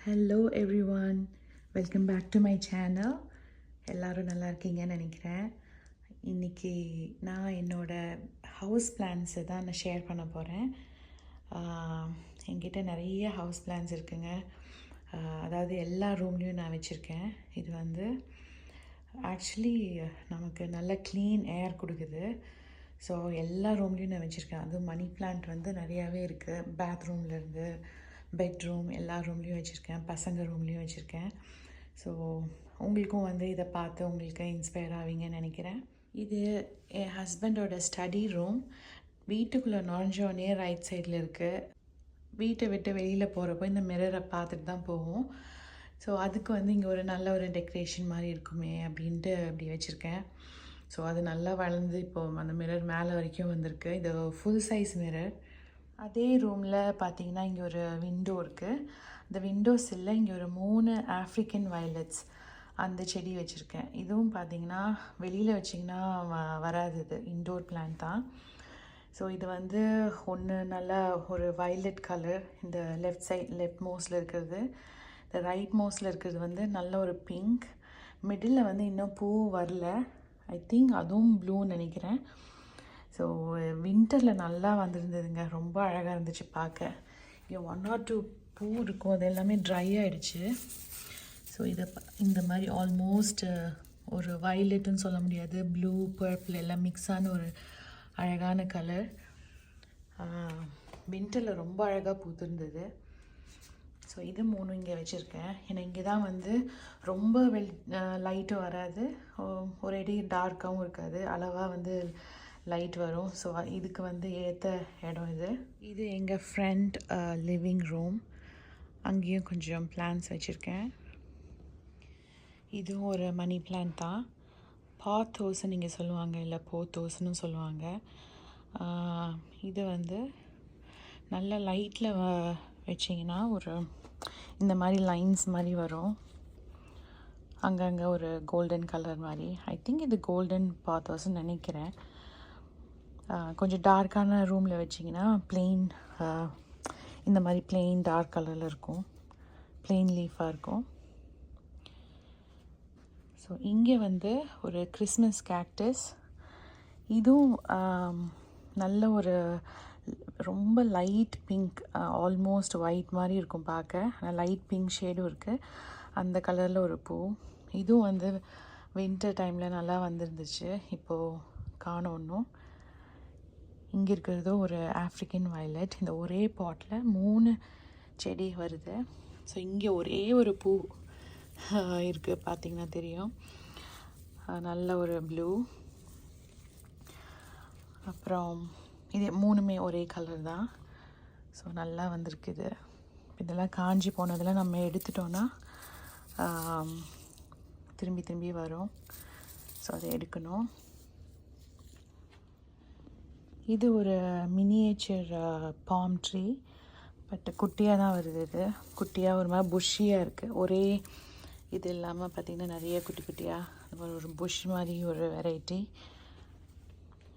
Hello every one, welcome back to my channel. எல்லோரும் நல்லா இருக்கீங்கன்னு நினைக்கிறேன். இன்றைக்கி நான் என்னோடய ஹவுஸ் பிளான்ஸை தான் நான் ஷேர் பண்ண போகிறேன். என்கிட்ட நிறைய ஹவுஸ் பிளான்ஸ் இருக்குங்க. அதாவது எல்லா ரூம்லேயும் நான் வச்சுருக்கேன். இது வந்து ஆக்சுவலி நமக்கு நல்ல க்ளீன் ஏர் கொடுக்குது. ஸோ எல்லா ரூம்லேயும் நான் வச்சுருக்கேன். அதுவும் மணி பிளான்ட் வந்து நிறையாவே இருக்குது. பாத்ரூம்லேருந்து பெட்ரூம் எல்லா ரூம்லேயும் வச்சுருக்கேன். பசங்க ரூம்லேயும் வச்சுருக்கேன். ஸோ உங்களுக்கும் வந்து இதை பார்த்து உங்களுக்கு இன்ஸ்பயர் ஆவீங்கன்னு நினைக்கிறேன். இது என் ஹஸ்பண்டோட ஸ்டடி ரூம். வீட்டுக்குள்ளே நுழைஞ்சோடனே ரைட் சைடில் இருக்குது. வீட்டை விட்டு வெளியில் போகிறப்போ இந்த மிரரை பார்த்துட்டு தான் போவோம். ஸோ அதுக்கு வந்து இங்கே ஒரு நல்ல ஒரு டெக்கரேஷன் மாதிரி இருக்குமே அப்படின்ட்டு அப்படி வச்சுருக்கேன். ஸோ அது நல்லா வளர்ந்து இப்போது அந்த மிரர் மேலே வரைக்கும் வந்திருக்கு. இது ஃபுல் சைஸ் மிரர். அதே ரூமில் பார்த்தீங்கன்னா இங்கே ஒரு விண்டோ இருக்குது. அந்த விண்டோஸ் இல்லை, இங்கே ஒரு 3 ஆஃப்ரிக்கன் வயலட்ஸ் அந்த செடி வச்சுருக்கேன். இதுவும் பார்த்தீங்கன்னா வெளியில் வச்சிங்கன்னா வராது, இது இன்டோர் பிளான்ட் தான். ஸோ இது வந்து ஒன்று நல்லா ஒரு வயலட் கலர், இந்த லெஃப்ட் மோஸ்டில் இருக்கிறது. இந்த ரைட் மோஸ்டில் இருக்கிறது வந்து நல்ல ஒரு பிங்க். மிடில் வந்து இன்னும் பூ வரல. ஐ திங்க் அதுவும் ப்ளூன்னு நினைக்கிறேன். ஸோ வின்டரில் நல்லா வந்திருந்ததுங்க. ரொம்ப அழகாக இருந்துச்சு பார்க்க. இங்கே 1 or 2 பூ இருக்கும், அது எல்லாமே ட்ரை ஆகிடுச்சு. ஸோ இதை இந்த மாதிரி ஆல்மோஸ்ட் ஒரு வயலட்டுன்னு சொல்ல முடியாது, ப்ளூ பர்பிள் எல்லாம் மிக்ஸான ஒரு அழகான கலர். வின்டரில் ரொம்ப அழகாக பூத்திருந்தது. ஸோ இது 3 இங்கே வச்சுருக்கேன். ஏன்னா இங்கே தான் வந்து ரொம்ப லைட்டும் வராது, ஒரு அடி டார்க்காகவும் இருக்காது, அளவாக வந்து லைட் வரும். ஸோ இதுக்கு வந்து ஏற்ற இடம் இது. இது எங்கள் ஃப்ரெண்ட் லிவிங் ரூம். அங்கேயும் கொஞ்சம் பிளான்ஸ் வச்சுருக்கேன். இதுவும் ஒரு மணி பிளான்ட் தான். பாத்தோஸ்ன்னு நீங்கள் சொல்லுவாங்க, இல்லை போத்தோஸ்ன்னு சொல்லுவாங்க. இது வந்து நல்ல லைட்டில் வச்சிங்கன்னா ஒரு இந்த மாதிரி லைன்ஸ் மாதிரி வரும். அங்கங்கே ஒரு கோல்டன் கலர் மாதிரி. ஐ திங்க் இது கோல்டன் பாத்தோஸ்ன்னு நினைக்கிறேன். கொஞ்சம் டார்க்கான ரூமில் வச்சிங்கன்னா பிளெயின் இந்த மாதிரி பிளெயின் டார்க் கலரில் இருக்கும், பிளெயின் லீஃபாக இருக்கும். ஸோ இங்கே வந்து ஒரு கிறிஸ்மஸ் கேக்டஸ். இதுவும் நல்ல ஒரு ரொம்ப லைட் பிங்க், ஆல்மோஸ்ட் ஒயிட் மாதிரி இருக்கும் பார்க்க. ஆனால் லைட் பிங்க் ஷேடும் இருக்குது. அந்த கலரில் ஒரு பூ. இதுவும் வந்து வின்டர் டைமில் நல்லா வந்துருந்துச்சு. இப்போது காணோம் ஒன்றும். இங்கே இருக்கிறது ஒரு ஆஃப்ரிக்கன் வயலட். இந்த ஒரே பாட்டில் 3 செடி வருது. ஸோ இங்கே ஒரே ஒரு பூ இருக்குது, பார்த்திங்கன்னா தெரியும். நல்ல ஒரு ப்ளூ. அப்புறம் இது 3மே ஒரே கலர் தான். ஸோ நல்லா வந்திருக்குது. இதெல்லாம் காஞ்சி போனதெல்லாம் நம்ம எடுத்துட்டோன்னா திரும்பி வரும். ஸோ அதை எடுக்கணும். இது ஒரு மினியேச்சர் பாம் ட்ரீ. பட் குட்டியாக தான் வருது. இது குட்டியாக ஒரு மாதிரி புஷ்ஷியாக இருக்குது. ஒரே இது இல்லாமல் பார்த்திங்கன்னா நிறைய குட்டி குட்டியாக ஒரு புஷ் மாதிரி ஒரு வெரைட்டி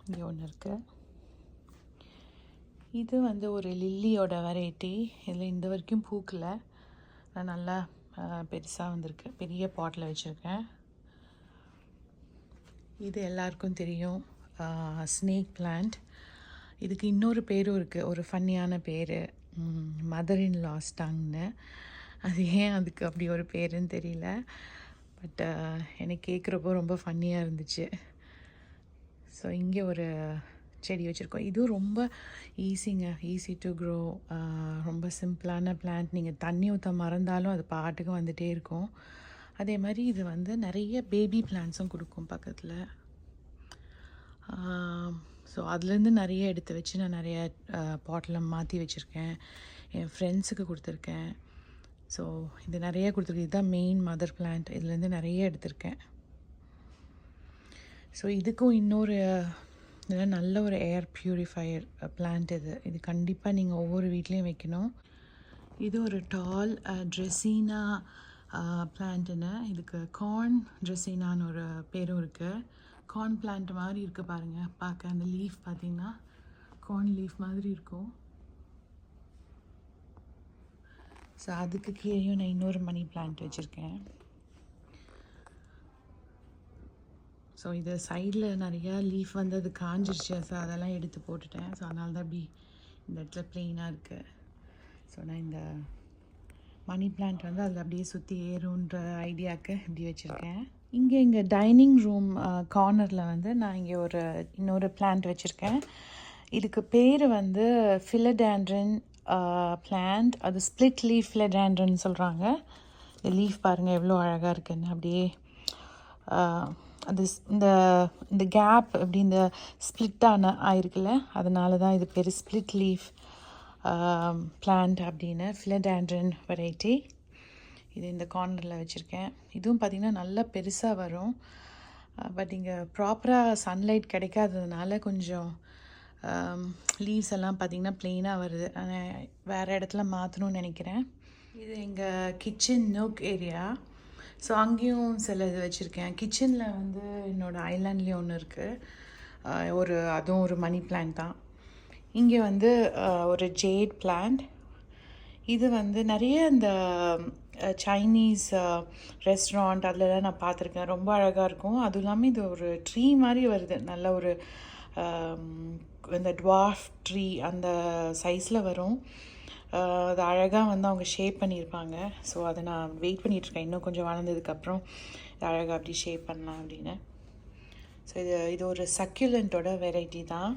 இங்கே ஒன்று இருக்குது. இது வந்து ஒரு லில்லியோட வெரைட்டி. இதில் இந்த வரைக்கும் பூக்கலை, நான் நல்லா பெருசாக வந்திருக்கு. பெரிய பாட்டில் வச்சுருக்கேன். இது எல்லாருக்கும் தெரியும், ஸ்னேக் பிளான்ட். இதுக்கு இன்னொரு பேரும் இருக்குது, ஒரு ஃபன்னியான பேர், மதர் இன் லாஸ் டங்னு. அது ஏன் அதுக்கு அப்படி ஒரு பேருன்னு தெரியல. பட் எனக்கு கேட்குறப்போ ரொம்ப ஃபன்னியாக இருந்துச்சு. ஸோ இங்கே ஒரு செடி வச்சுருக்கோம். இதுவும் ரொம்ப ஈஸி டு க்ரோ. ரொம்ப சிம்பிளான பிளான்ட். நீங்கள் தண்ணி ஊற்ற மறந்தாலும் அது பாட்டுக்கு வந்துகிட்டே இருக்கும். அதே மாதிரி இது வந்து நிறைய பேபி பிளான்ட்ஸும் கொடுக்கும் பக்கத்தில். ஸோ அதுலேருந்து நிறைய எடுத்து வச்சு நான் நிறைய பாட்டில் மாற்றி வச்சுருக்கேன். என் ஃப்ரெண்ட்ஸுக்கு கொடுத்துருக்கேன். ஸோ இது நிறைய கொடுத்துருக்கேன். இதுதான் மெயின் மதர் பிளான்ட். இதுலேருந்து நிறைய எடுத்திருக்கேன். ஸோ இதுக்கும் இன்னொரு நல்ல ஒரு ஏர் ப்யூரிஃபையர் பிளான்ட் இது கண்டிப்பாக நீங்கள் ஒவ்வொரு வீட்லேயும் வைக்கணும். இது ஒரு டால் ட்ரெஸ்ஸீனா பிளான்ட்டுன்னு. இதுக்கு கார்ன் ட்ரெஸ்ஸீனான்னு ஒரு பேரும் இருக்குது. கார்ன் பிளான்ட் மாதிரி இருக்குது பாருங்கள் பார்க்க. அந்த லீஃப் பார்த்திங்கன்னா கார்ன் லீஃப் மாதிரி இருக்கும். ஸோ அதுக்கு கீழேயும் நான் இன்னொரு மணி பிளான்ட் வச்சுருக்கேன். ஸோ இது சைடில் நிறையா லீஃப் வந்து அது காஞ்சிருச்சு. ஸோ அதெல்லாம் எடுத்து போட்டுட்டேன். ஸோ அதனால தான் அப்படி இந்த இடத்துல ப்ளெயினாக இருக்குது. ஸோ நான் இந்த மணி பிளான்ட் வந்து அதில் அப்படியே சுற்றி ஏறுன்ற ஐடியாவுக்கு இப்படி வச்சுருக்கேன். இங்கே எங்கள் டைனிங் ரூம் கார்னரில் வந்து நான் இங்கே இன்னொரு பிளான்ட் வச்சுருக்கேன். இதுக்கு பேர் வந்து ஃபிலடாண்ட்ரன் பிளான்ட். அது ஸ்ப்ளிட் லீஃப் ஃபிலடாண்ட்ரன் சொல்கிறாங்க. இந்த லீஃப் பாருங்கள் எவ்வளோ அழகாக இருக்குன்னு. அப்படியே அது இந்த கேப் அப்படி இந்த ஸ்ப்ளிட்டான ஆயிருக்குல்ல, அதனால தான் இது பேர் ஸ்ப்ளிட் லீஃப் பிளான்ட் அப்படின்னு. ஃபிலடாண்ட்ரன் வெரைட்டி. இது இந்த கார்னரில் வச்சுருக்கேன். இதுவும் பார்த்திங்கன்னா நல்லா பெருசாக வரும். பட் இங்கே ப்ராப்பராக சன்லைட் கிடைக்காததுனால கொஞ்சம் லீவ்ஸ் எல்லாம் பார்த்திங்கன்னா ப்ளெயினாக வருது. ஆனால் வேறு இடத்துல மாற்றணும்னு நினைக்கிறேன். இது எங்கள் கிச்சன் நோக் ஏரியா. ஸோ அங்கேயும் சில இது வச்சுருக்கேன். கிச்சனில் வந்து என்னோடய ஐலாண்ட்லேயும் ஒன்று இருக்குது. அதுவும் ஒரு மணி பிளான்ட் தான். இங்கே வந்து ஒரு ஜேட் பிளான்ட். இது வந்து நிறைய இந்த சைனீஸ் ரெஸ்டாரண்ட் அதிலலாம் நான் பார்த்துருக்கேன். ரொம்ப அழகாக இருக்கும். அதுவும் இல்லாமல் இது ஒரு ட்ரீ மாதிரி வருது. நல்ல ஒரு இந்த டுவார்ஃப் ட்ரீ அந்த சைஸில் வரும். அது அழகாக வந்து அவங்க ஷேப் பண்ணியிருப்பாங்க. ஸோ அதை நான் வெயிட் பண்ணிகிட்ருக்கேன். இன்னும் கொஞ்சம் வளர்ந்ததுக்கப்புறம் அழகாக அப்படி ஷேப் பண்ணலாம் அப்படின்னு. ஸோ இது ஒரு சக்யூலண்ட்டோட வெரைட்டி தான்.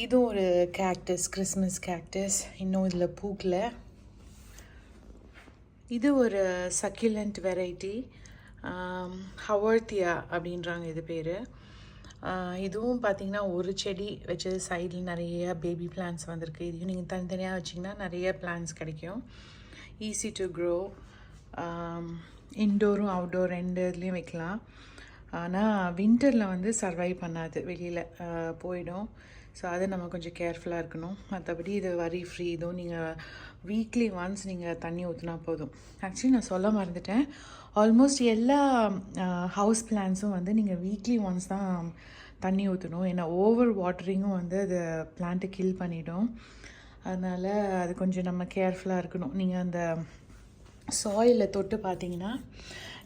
இதுவும் ஒரு கேக்டஸ், கிறிஸ்மஸ் கேக்டஸ். இன்னும் இதில் பூக்கல. இது ஒரு சக்யூலண்ட் வெரைட்டி, ஹவர்த்தியா அப்படின்றாங்க இது பேர். இதுவும் பார்த்திங்கன்னா ஒரு செடி வச்சது சைடில் நிறைய பேபி பிளான்ட்ஸ் வந்திருக்கு. இதையும் நீங்கள் தனித்தனியாக வச்சிங்கன்னா நிறைய பிளான்ட்ஸ் கிடைக்கும். Easy to grow. இன்டோரும் அவுட்டோர் ரெண்டு இதுலேயும் வைக்கலாம். ஆனால் வின்டரில் வந்து சர்வைவ் பண்ணாது, வெளியில் போயிடும். ஸோ அதை நம்ம கொஞ்சம் கேர்ஃபுல்லாக இருக்கணும். மற்றபடி இது வரி ஃப்ரீ. இதுவும் நீங்கள் வீக்லி ஒன்ஸ் நீங்கள் தண்ணி ஊற்றினா போதும். ஆக்சுவலி நான் சொல்ல மறந்துட்டேன், ஆல்மோஸ்ட் எல்லா ஹவுஸ் பிளான்ட்ஸும் வந்து நீங்கள் வீக்லி ஒன்ஸ் தான் தண்ணி ஊற்றணும். ஏன்னா ஓவர் வாட்டரிங்கும் வந்து அது பிளான்ட்டை கில் பண்ணிடும். அதனால் அது கொஞ்சம் நம்ம கேர்ஃபுல்லாக இருக்கணும். நீங்கள் அந்த சாயிலில் தொட்டு பார்த்தீங்கன்னா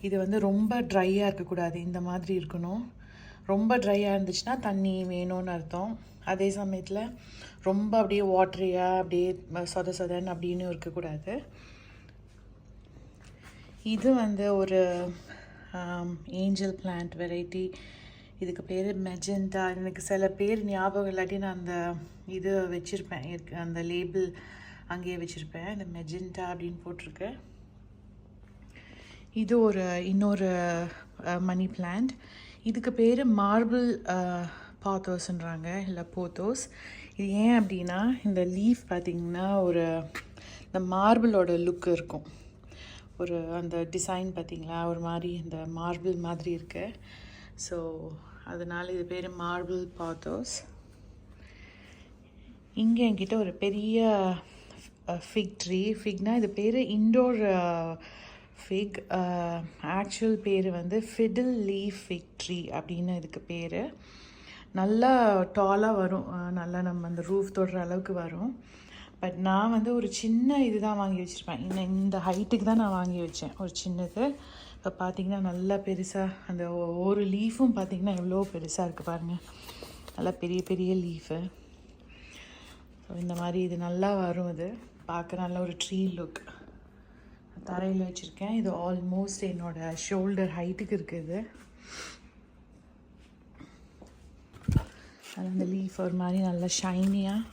இது வந்து ரொம்ப ட்ரையாக இருக்கக்கூடாது, இந்த மாதிரி இருக்கணும். ரொம்ப ட்ரையாக இருந்துச்சுன்னா தண்ணி வேணும்னு அர்த்தம். அதே சமயத்தில் ரொம்ப அப்படியே வாட்டரியாக அப்படியே சொதன்னு அப்படின்னு இருக்கக்கூடாது. இது வந்து ஒரு ஏஞ்சல் பிளான்ட் வெரைட்டி. இதுக்கு பேர் மெஜெண்டா. எனக்கு சில பேர் ஞாபகம் இல்லாட்டி நான் அந்த இது வச்சுருப்பேன், அந்த லேபிள் அங்கேயே வச்சுருப்பேன். இந்த மெஜெண்டா அப்படின்னு போட்டிருக்கு. இது இன்னொரு மணி பிளான்ட். இதுக்கு பேர் மார்பிள் பாத்தோஸ்ன்றாங்க, இல்லை போத்தோஸ். இது ஏன் அப்படின்னா இந்த லீஃப் பார்த்திங்கன்னா இந்த மார்பிளோட லுக் இருக்கும். அந்த டிசைன் பார்த்திங்களா, ஒரு மாதிரி இந்த மார்பிள் மாதிரி இருக்கு. ஸோ அதனால் இது பேர் மார்பிள் பாத்தோஸ். இங்கே என்கிட்ட ஒரு பெரிய ஃபிக் ட்ரீ. ஃபிக்னா இது பேர் இன்டோர் ஃபிக். ஆக்சுவல் பேர் வந்து ஃபிடில் லீஃப் ஃபிக் ட்ரீ அப்படின்னு இதுக்கு பேர். நல்லா டாலாக வரும், நல்லா நம்ம அந்த ரூஃப் தொடுற அளவுக்கு வரும். பட் நான் வந்து ஒரு சின்ன இது தான் வாங்கி வச்சுருப்பேன். இந்த ஹைட்டுக்கு தான் நான் வாங்கி வச்சேன், ஒரு சின்னது. இப்போ பார்த்திங்கன்னா நல்லா பெருசாக அந்த ஒரு லீஃபும் பார்த்திங்கன்னா எவ்வளோ பெருசாக இருக்குது பாருங்கள். நல்லா பெரிய பெரிய லீஃபு. ஸோ இந்த மாதிரி இது நல்லா வரும். இது பார்க்க நல்ல ஒரு ட்ரீ லுக். தரையில் வச்சுருக்கேன். இது ஆல்மோஸ்ட் என்னோடய ஷோல்டர் ஹைட்டுக்கு இருக்குது. அது அந்த லீஃப் ஒரு மாதிரி நல்லா ஷைனியாக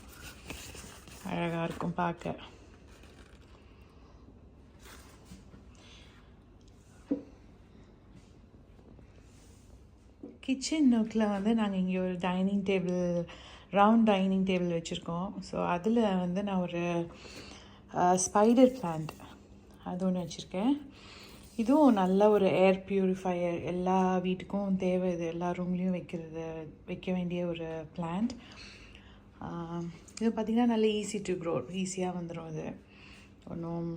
அழகாக இருக்கும் பார்க்க. கிச்சன் நோக்கில் வந்து நாங்கள் இங்கே ஒரு dining table, round dining table வச்சுருக்கோம். ஸோ அதில் வந்து நான் ஒரு ஸ்பைடர் பிளான்ட் அது ஒன்று வச்சுருக்கேன். இதுவும் நல்ல ஒரு ஏர் ப்யூரிஃபையர், எல்லா வீட்டுக்கும் தேவை. இது எல்லா ரூம்லேயும் வைக்க வேண்டிய ஒரு பிளான்ட். இது பார்த்திங்கன்னா நல்ல ஈஸி டு க்ரோ, ஈஸியாக வந்துடும். இது ஒன்றும்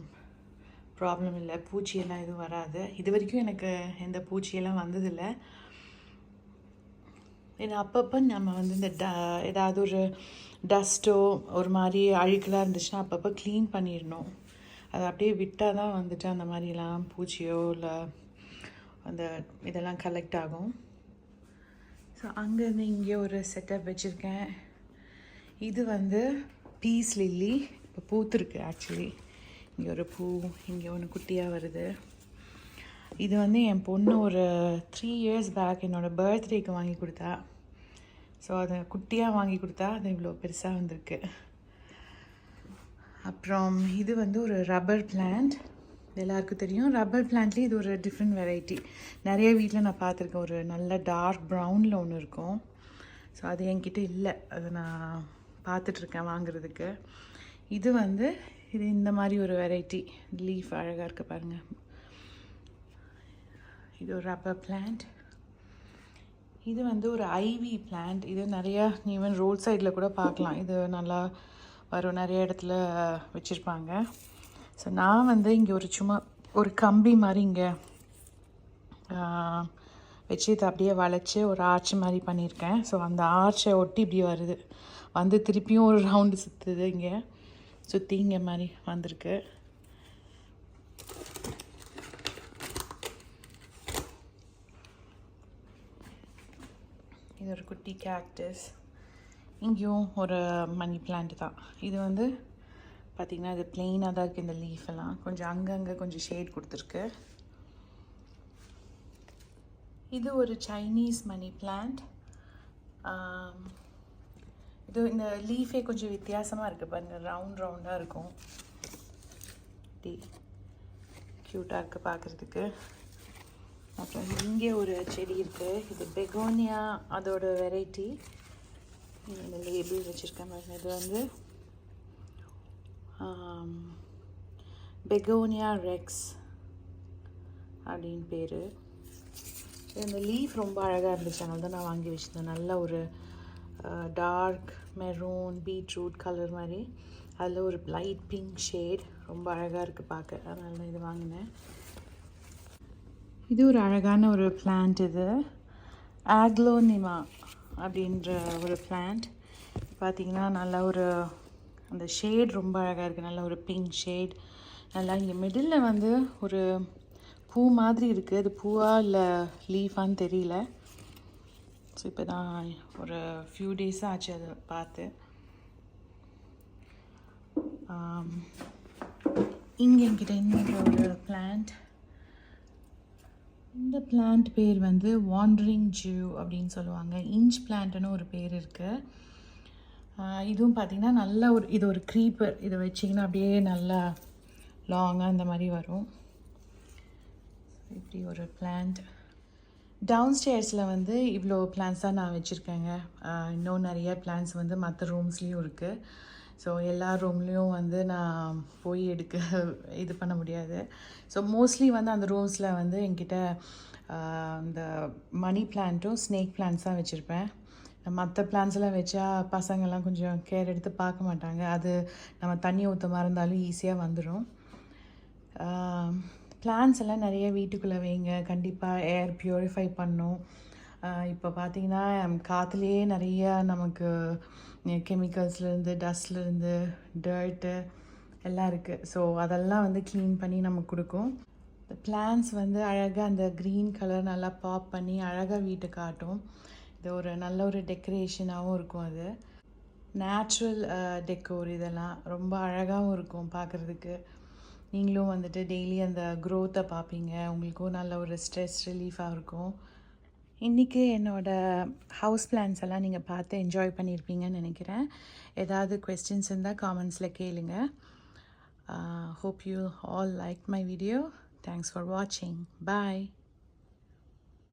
ப்ராப்ளம் இல்லை, பூச்சியெல்லாம் எதுவும் வராது. இது வரைக்கும் எனக்கு எந்த பூச்சியெல்லாம் வந்ததில்லை. ஏன்னா அப்பப்போ நம்ம வந்து இந்த ஏதாவது ஒரு டஸ்ட்டோ ஒரு மாதிரி அழுக்கெல்லாம் இருந்துச்சுன்னா அப்பப்போ க்ளீன் பண்ணிடணும். அதை அப்படியே விட்டால் தான் வந்துட்டு அந்த மாதிரிலாம் பூச்சியோ இல்லை அந்த இதெல்லாம் கலெக்ட் ஆகும். ஸோ அங்கேருந்து இங்கே ஒரு செட்டப் வச்சுருக்கேன். இது வந்து பீஸ் லில்லி, இப்போ பூத்துருக்கு. ஆக்சுவலி இங்கே ஒரு பூ, இங்கே ஒன்று குட்டியாக வருது. இது வந்து என் பொண்ணு ஒரு 3 years பேக் என்னோடய பர்த்டேக்கு வாங்கி கொடுத்தா. ஸோ அதை குட்டியாக வாங்கி கொடுத்தா அது இவ்வளோ பெருசாக வந்திருக்கு. அப்புறம் இது வந்து ஒரு ரப்பர் பிளான்ட். எல்லாருக்கும் தெரியும், ரப்பர் பிளான்ட்லேயே இது ஒரு டிஃப்ரெண்ட் வெரைட்டி. நிறைய வீட்டில் நான் பார்த்துருக்கேன். ஒரு நல்ல டார்க் ப்ரௌனில் ஒன்று இருக்கும். ஸோ அது என்கிட்ட இல்லை, அதை நான் பார்த்துட்ருக்கேன் வாங்குறதுக்கு. இது வந்து இது இந்த மாதிரி ஒரு வெரைட்டி. லீஃப் அழகாக இருக்குது பாருங்கள். இது ஒரு ரப்பர் பிளான்ட். இது வந்து ஒரு ஐவி பிளான்ட். இது நிறையா ஈவன் ரோட் சைடில் கூட பார்க்கலாம். இது நல்லா வரும், நிறைய இடத்துல வச்சுருப்பாங்க. ஸோ நான் வந்து இங்கே ஒரு சும்மா ஒரு கம்பி மாதிரி இங்கே வச்சு இதை அப்படியே வளைச்சி ஒரு ஆர்ச் மாதிரி பண்ணியிருக்கேன். ஸோ அந்த ஆர்ச்சை ஒட்டி இப்படி வருது, வந்து திருப்பியும் ஒரு ரவுண்டு சுற்றுது, இங்கே சுற்றி இங்கே மாதிரி வந்திருக்கு. இது ஒரு குட்டி கேக்டஸ். இங்கேயும் ஒரு மணி பிளான்ட் தான். இது வந்து பார்த்திங்கன்னா இது பிளெயினாக தான் இருக்குது. இந்த லீஃப் எல்லாம் கொஞ்சம் அங்கங்கே கொஞ்சம் ஷேட் கொடுத்துருக்கு. இது ஒரு சைனீஸ் மணி பிளான்ட். இது இந்த லீஃபே கொஞ்சம் வித்தியாசமாக இருக்குது பாருங்கள், ரவுண்டாக இருக்கும். க்யூட்டாக இருக்குது பார்க்குறதுக்கு. அப்புறம் இங்கே ஒரு செடி இருக்குது. இது பெகோனியா, அதோட வெரைட்டி. இந்த லேபிள் வச்சுருக்கேன் பாருங்கள். இது வந்து பெகோனியா ரெக்ஸ் அப்படின்னு பேர். இந்த லீஃப் ரொம்ப அழகாக இருந்துச்சு, அதனால தான் நான் வாங்கி வச்சுருந்தேன். நல்ல ஒரு டார்க் மெரூன் பீட்ரூட் கலர் மாதிரி, அதில் ஒரு லைட் பிங்க் ஷேட், ரொம்ப அழகாக இருக்குது பார்க்க, அதனால தான் இது வாங்கினேன். இது ஒரு அழகான ஒரு பிளான்ட். இது ஆக்லோனிமா அப்படின்ற ஒரு பிளான்ட். பார்த்திங்கன்னா நல்லா ஒரு அந்த ஷேட் ரொம்ப அழகாக இருக்குது. நல்ல ஒரு பிங்க் ஷேட். நல்லா இங்கே மிடில் வந்து ஒரு பூ மாதிரி இருக்குது. அது பூவா இல்லை லீஃபான்னு தெரியல. ஸோ இப்போ தான் ஒரு ஃபியூ டேஸாக ஆச்சு அதை பார்த்து. இங்கே என்கிட்ட இன்னொரு ஒரு பிளான்ட். இந்த பிளான்ட் பேர் வந்து வாண்டரிங் ஜூ அப்படின்னு சொல்லுவாங்க. இன்ச் பிளான்ட்னு ஒரு பேர் இருக்குது. இதுவும் பார்த்திங்கன்னா நல்ல ஒரு இது ஒரு க்ரீப்பர். இதை வச்சிங்கன்னா அப்படியே நல்லா லாங்காக இந்த மாதிரி வரும். இப்படி ஒரு பிளான்ட். டவுன் ஸ்டேர்ஸில் வந்து இவ்வளோ பிளான்ஸ் தான் நான் வச்சுருக்கேங்க. இன்னும் நிறைய பிளான்ஸ் வந்து மற்ற ரூம்ஸ்லேயும் இருக்குது. ஸோ எல்லா ரூம்லேயும் வந்து நான் போய் இது பண்ண முடியாது. ஸோ மோஸ்ட்லி வந்து அந்த ரூம்ஸில் வந்து என்கிட்ட இந்த மணி பிளான்ட்டும் ஸ்னேக் பிளான்ட்ஸ் தான் வச்சுருப்பேன். மற்ற பிளான்ஸ்லாம் வச்சா பசங்கள்லாம் கொஞ்சம் கேர் எடுத்து பார்க்க மாட்டாங்க. அது நம்ம தண்ணி ஊற்ற இருந்தாலும் ஈஸியாக வந்துடும். பிளான்ஸ் எல்லாம் நிறைய வீட்டுக்குள்ளே வைங்க. கண்டிப்பாக ஏர் ப்யூரிஃபை பண்ணும். இப்போ பார்த்திங்கன்னா காற்றுலேயே நிறைய நமக்கு கெமிக்கல்ஸ்லேருந்து டஸ்ட்லேருந்து டர்ட்டு எல்லாம் இருக்குது. ஸோ அதெல்லாம் வந்து க்ளீன் பண்ணி நமக்கு கொடுக்கும். இந்த பிளான்ஸ் வந்து அழகாக அந்த க்ரீன் கலர் நல்லா பாப் பண்ணி அழகாக வீட்டை காட்டும். இது ஒரு நல்ல ஒரு டெக்கரேஷனாகவும் இருக்கும். அது நேச்சுரல் டெக்கோர். இதெல்லாம் ரொம்ப அழகாகவும் இருக்கும் பார்க்குறதுக்கு. நீங்களும் வந்துட்டு டெய்லி அந்த க்ரோத்தை பார்ப்பீங்க. உங்களுக்கும் நல்ல ஒரு ஸ்ட்ரெஸ் ரிலீஃபாக இருக்கும். இன்றைக்கி என்னோடய ஹவுஸ் பிளான்ஸ் எல்லாம் நீங்கள் பார்த்து என்ஜாய் பண்ணியிருப்பீங்கன்னு நினைக்கிறேன். ஏதாவது கொஸ்டின்ஸ் இருந்தால் காமெண்ட்ஸில் கேளுங்க. Hope you all liked my video. Thanks for watching. Bye.